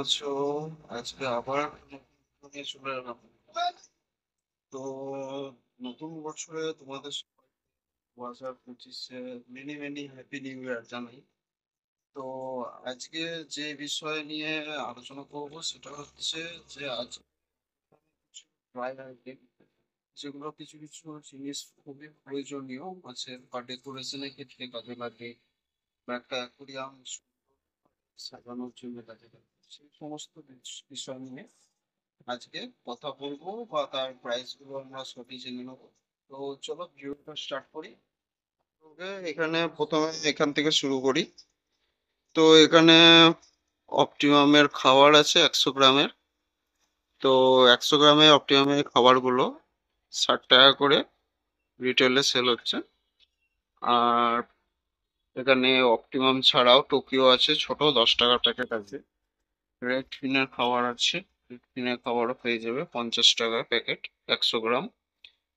আছো? আজকে আবার একটা নতুন ভিডিও নিয়ে চলে এলাম। তো নতুন বছরে তোমাদের 2025-এ many many happy new year জানাই। তো আজকে যে বিষয় নিয়ে আলোচনা করব সেটা হচ্ছে যে আজ কিছু ড্রাই আইটেম যেগুলো কিছু কিছু জিনিস খুবই প্রয়োজনীয় মাছের বা ডেকোরেশনের ক্ষেত্রে কাজে লাগে বা একটা অ্যাকুরিয়াম সাজানোর জন্য কাজে লাগে, সেই সমস্ত বিষয় নিয়ে আজকে কথা বলবো বা তার প্রাইস গুলো আমরা সবই জেনে নেবো। তো চলো ভিডিওটা স্টার্ট করি। ওকে, এখানে প্রথমে এখান থেকে শুরু করি। তো এখানে অপটিমামের খাবার আছে 100 গ্রামের। তো 100 গ্রামের অপটিমামের খাবারগুলো 60 টাকা করে রিটেলে সেল হচ্ছে। আর এখানে অপটিমাম ছাড়াও টোকিও আছে, ছোট 10 টাকার প্যাকেট আছে। রেড ফিনের খাবার আছে, রেড ফিনের খাবারও পেয়ে যাবে 50 টাকা প্যাকেট 100 গ্রাম।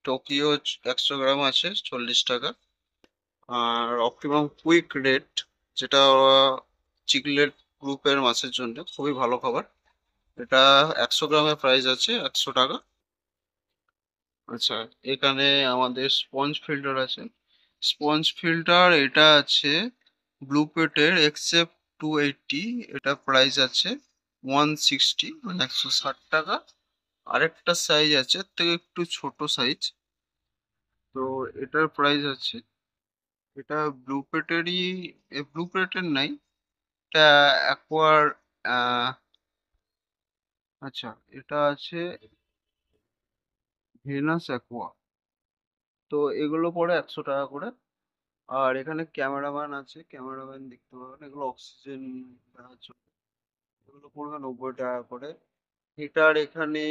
টোকিও 100 গ্রাম আছে 40 টাকা। আর অপটিমাম কুইক রেট, যেটা চিকলেট গ্রুপের মাছের জন্য খুবই ভালো খাবার, এটা 100 গ্রামের প্রাইস আছে 100 টাকা। আচ্ছা, এখানে আমাদের স্পঞ্জ ফিল্টার আছে। স্পঞ্জ ফিল্টার এটা আছে ব্লু পেটের এক্সেপ 280, এটা প্রাইস আছে 160 মানে 160 টাকা। আরেকটা সাইজ আছে, এর থেকে একটু ছোট সাইজ, তো এটার প্রাইস আছে, এটা ব্লু প্লেটেরই, ব্লু প্লেটের নাই, এটা অ্যাকোয়ার। আহ, আচ্ছা, এটা আছে ভেনাস অ্যাকোয়া। তো এগুলো পড়ে 100 টাকা করে। আর এখানে ক্যামেরাম্যান আছে, ক্যামেরাম্যান দেখতে পাবেন, এগুলো অক্সিজেন দেওয়ার জন্য, এগুলো পড়বে 90 টাকা করে। হিটার এখানে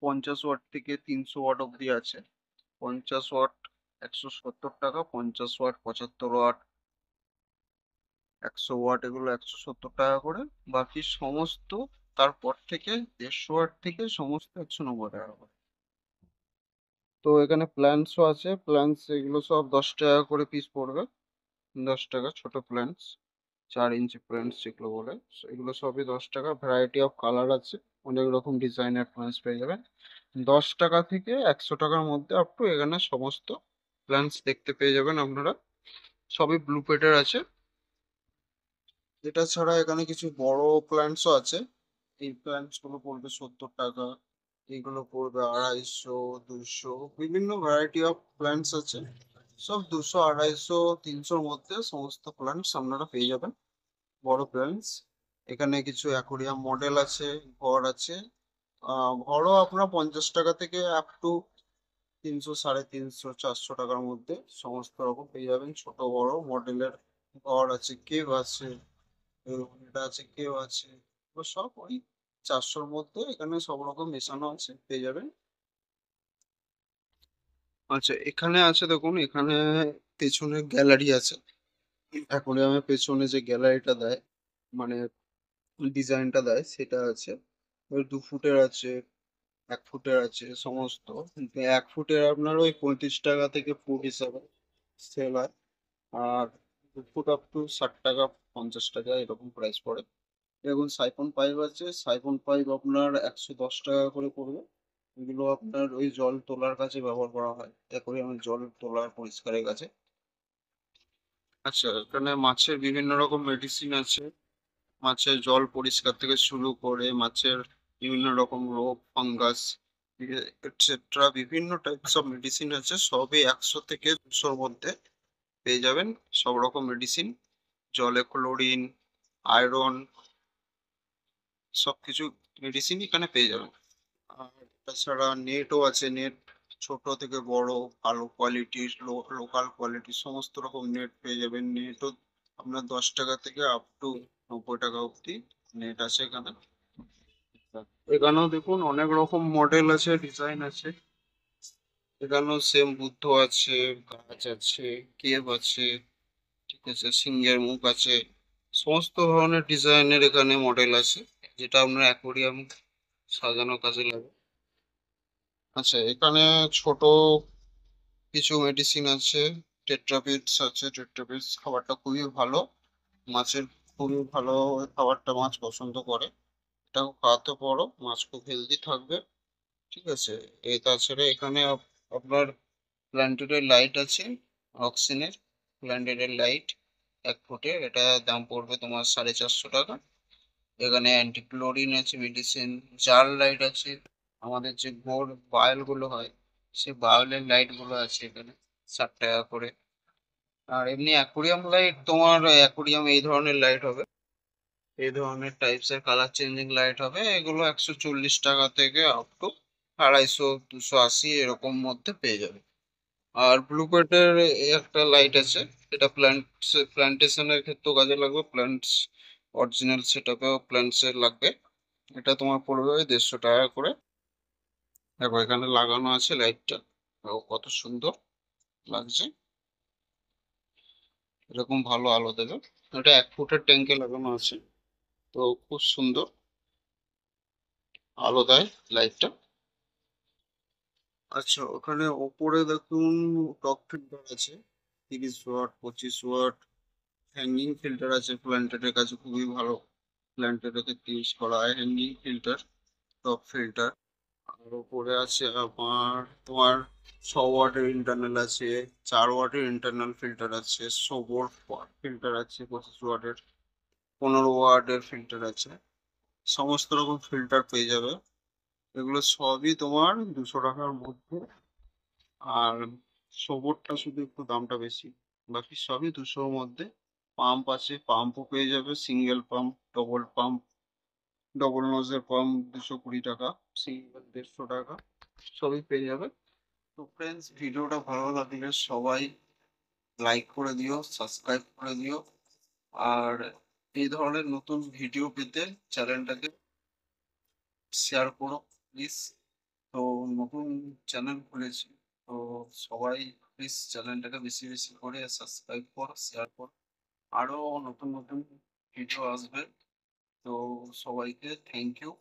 50 ওয়াট থেকে 300 ওয়াট অব্দি আছে। 50 ওয়াট 170 টাকা, 50 ওয়াট 75 ওয়াট, 100 ওয়াট এগুলো 170 টাকা করে। বাকি সমস্ত তারপর থেকে 150 ওয়াট থেকে সমস্ত 190 টাকা করে। তো এখানে প্ল্যান্টসও আছে, প্ল্যান্টস এগুলো সব 10 টাকা করে পিস পড়বে। 10 টাকা ছোট প্ল্যান্টস, 4 ইঞ্চি প্ল্যান্টস যেগুলো বলে, এগুলো সবই 10 টাকা। ভ্যারাইটি অফ কালার আছে, অনেক রকম ডিজাইনের প্ল্যান্টস পেয়ে যাবেন। 10 টাকা থেকে 100 টাকার মধ্যে আপ টু এখানে সমস্ত প্ল্যান্টস দেখতে পেয়ে যাবেন আপনারা। সবই ব্লু পেটের আছে। এটা ছাড়া এখানে কিছু বড় প্ল্যান্টসও আছে। এই প্ল্যান্টস গুলো পড়বে 70 টাকা, এগুলো পড়বে 250, 200, বিভিন্ন ভ্যারাইটি অফ প্ল্যান্টস আছে। সব 200, 250, 300-র মধ্যে সমস্ত প্ল্যান্টস আপনারা পেয়ে যাবেন, বড় প্ল্যান্টস। এখানে কিছু অ্যাকোরিয়াম মডেল আছে, ঘর আছে। ঘরও আপনার 50 টাকা থেকে আপ টু 300, 350, 400 টাকার মধ্যে সমস্ত রকম পেয়ে যাবেন। ছোট বড় মডেলের ঘর আছে, কেভ আছে, এটা আছে, কেউ আছে। তো সব ওই 400-র মধ্যে এখানে সব রকম মেশানো আছে, পেয়ে যাবেন। আচ্ছা, এখানে আছে দেখুন, এখানে পেছনে গ্যালারি আছে। অ্যাকোরিয়ামের পেছনে যে গ্যালারিটা দেয়, মানে ডিজাইনটা দেয়, সেটা আছে। 2 ফুটের আছে, 1 ফুটের আছে সমস্ত। কিন্তু 1 ফুটের আপনার ওই 35 টাকা থেকে ফুট হিসাবে সেল হয়। আর 2 ফুট আপ টু 60 টাকা, 50 টাকা এরকম প্রাইস পড়ে। দেখুন সাইফন পাইপ আছে, সাইফন পাইপ আপনার 110 টাকা করে পড়বে। এগুলো আপনার ওই জল তোলার কাজে ব্যবহার করা হয়, অ্যাকোয়ারিয়ামের জল তোলার পরিষ্কারের কাজে। আচ্ছা, এখানে মাছের বিভিন্ন রকম মেডিসিন আছে। মাছের জল পরিষ্কার থেকে শুরু করে মাছের বিভিন্ন রকম রোগ, ফাঙ্গাস এটসেট্রা বিভিন্ন টাইপস অফ মেডিসিন আছে, সবই 100 থেকে 200-র মধ্যে পেয়ে যাবেন। সব রকম মেডিসিন, জলে ক্লোরিন, আয়রন, সবকিছু মেডিসিন এখানে পেয়ে যাবেন। আর তাছাড়া নেটও আছে, নেট ছোট থেকে বড়, ভালো কোয়ালিটির, লোকাল কোয়ালিটির সমস্ত রকম নেট পেয়ে যাবেন। নেটও আপনার 10 টাকা থেকে আপ টু 90 টাকা অবধি নেট আছে এখানে। এখানেও দেখুন অনেক রকম মডেল আছে, ডিজাইন আছে। এখানেও সেম বুদ্ধ আছে, গাছ আছে, কেভ আছে, ঠিক আছে, সিংহের মুখ আছে। সমস্ত ধরনের ডিজাইনের এখানে মডেল আছে, যেটা আপনার অ্যাকোরিয়াম সাজানোর কাজে লাগে। আচ্ছা, এখানে ছোট কিছু মেডিসিন আছে, টেট্রাপিডস আছে। টেট্রাপিডস খাবারটা খুবই ভালো, মাছের খুবই ভালো খাবারটা মাছ পছন্দ করে, এটাও খাওয়াতে পারো, মাছ খুব হেলদি থাকবে। ঠিক আছে। তাছাড়া এখানে আপনার প্ল্যান্টেডের লাইট আছে, অক্সিনের প্ল্যান্টেডের লাইট 1 ফুটের, এটা দাম পড়বে তোমার 450 টাকা। এখানে অ্যান্টি ক্লোরিন আছে, মেডিসিন জার লাইট আছে, আমাদের যে বোর বায়োল গুলো হয় সেই বায়োলের লাইট গুলো আছে এখানে 60 টাকা করে। আর এমনি অ্যাকুরিয়াম লাইট, তোমার অ্যাকুরিয়াম এই ধরনের লাইট হবে, এই ধরনের টাইপস এর কালার চেঞ্জিং লাইট হবে, এগুলো 140 টাকা থেকে আপ টু 250 280 এরকম মধ্যে পেয়ে যাবে। আর ব্লুপেটের একটা লাইট আছে, এটা প্ল্যান্টেশনের ক্ষেত্রেও কাজে লাগবে, প্ল্যান্টস অরিজিনাল সেট আপেও প্ল্যান্টসের লাগবে। এটা তোমার পড়বে ওই 150 টাকা করে। দেখো এখানে লাগানো আছে লাইটটা, কত সুন্দর লাগছে, এরকম ভালো আলো দেবে। এটা 1 ফুটের ট্যাঙ্কে লাগানো আছে, তো খুব সুন্দর আলো দেয় লাইটটা। আচ্ছা, ওখানে ওপরে দেখুন টপ ফিল্টার আছে, 30 ওয়াট 25 ওয়াট হ্যাঙ্গিং ফিল্টার আছে, প্ল্যান্টেডের কাছে খুবই ভালো, প্ল্যান্টেডের ক্ষেত্রে ইউজ করা হয় হ্যাঙ্গিং ফিল্টার, টপ ফিল্টার। আর উপরে আছে আমার তোমার 6 ওয়াটের ইন্টারনাল আছে, 4 ওয়াটের ইন্টারনাল ফিল্টার আছে, সোবর ফিল্টার আছে 25 ওয়াটের, 15 ওয়াটের ফিল্টার আছে, সমস্ত রকম ফিল্টার পেয়ে যাবে। এগুলো সবই তোমার 200 টাকার মধ্যে। আর সোবরটা শুধু একটু দামটা বেশি, বাকি সবই 200-র মধ্যে। পাম্প আছে, পাম্পও পেয়ে যাবে, single pump, double pump, double নোজের পাম্প 220 টাকা, সিঙ্গেল 150 টাকা, সবই পেয়ে যাবে। তো ফ্রেন্ডস, ভিডিওটা ভালো লাগলে সবাই লাইক করে দিও, সাবস্ক্রাইব করে দিও। আর এই ধরনের নতুন ভিডিও পেতে চ্যানেলটাকে শেয়ার করো প্লিজ। তো নতুন চ্যানেল খুলেছি, তো সবাই প্লিজ চ্যানেলটাকে বেশি বেশি করে সাবস্ক্রাইব করো, শেয়ার করো। আরো নতুন নতুন ভিডিও আসবে। তো সবাইকে থ্যাংক ইউ।